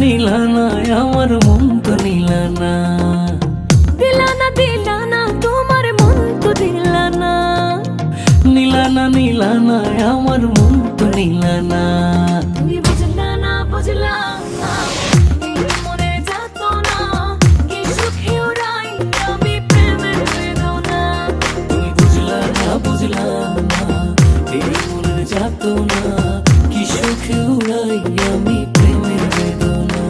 নীলা না আমার মন তো নীলা না। দিলা না তোমার মন তো দিলা না। নীলা না আমার মন তো নীলা না। তুমি বুঝলা না এই মনে যাত না কি সুখে উড়াই আমি প্রেমের বেদনা। তুমি বুঝলা না এই মনের যাত না কি সুখে উড়াই আমি প্রেমের বেদনা।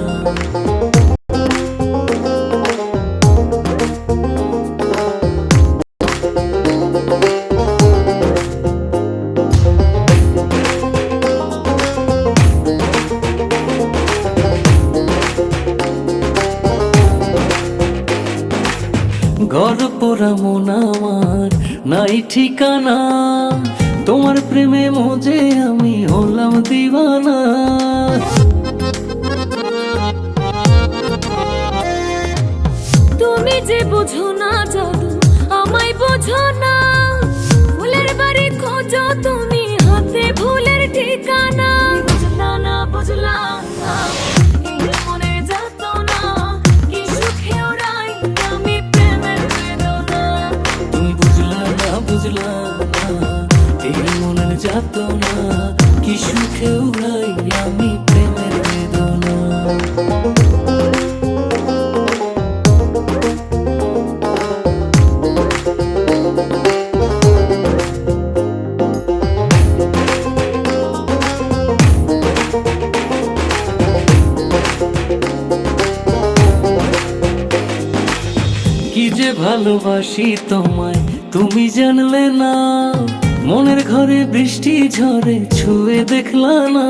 ঘর পোড়া মন আমার নাই ঠিকানা, তোমার প্রেমে মজে আমি হলাম দিওয়ানা। তুমি যে বুঝো না জাদু আমায় বোঝো না। ফুলের বাড়ি খোঁজো তুমি হাতে ভুলের ঠিকানা। বুঝলা না এই মনে যাত না কি সুখে উড়াই আমি প্রেমের বেদনা। তুমি বুঝলা না এই মনের যাত না কি সুখে উড়াই আমি প্রেমের বেদনা। কি যে ভালোবাসি তোমায় তুমি জানলে না, মনের ঘরে বৃষ্টি ঝরে ছুঁয়ে দেখলা না।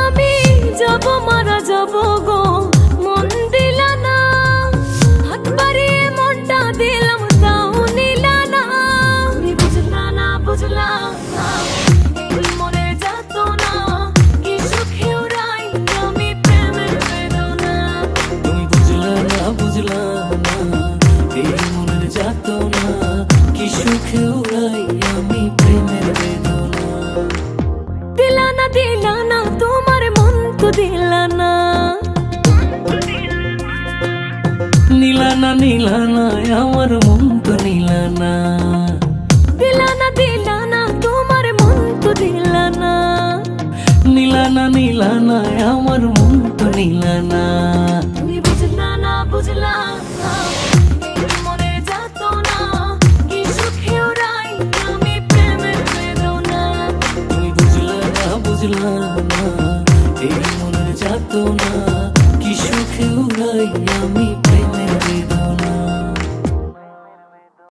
আমি যাব মারা যাব গো মন দিলা না। হাত বাড়িয়ে মনটা দিলাম তাও নিলা না। তুমি বুঝলা না এই মনে যাত না কি সুখে উড়াই আমি প্রেমের বেদনা। তুমি বুঝলা না এই মনের যাত না কি সুখে উড়াই আমি প্রেমের বেদনা। দিলা না তোমার মন তো দিলা না। নীলা না আমার মন তো নীলা না। দিলা না তোমার মন তো দিলা না। নীলা না আমার মন তো নীলা না। তুমি বুঝলা না এই মনে যাত না কি সুখে উড়াই আমি প্রেমের বেদনা। তুমি বুঝলা না এই মনের যাত না কি সুখে উড়াই আমি প্রেমের বেদনা।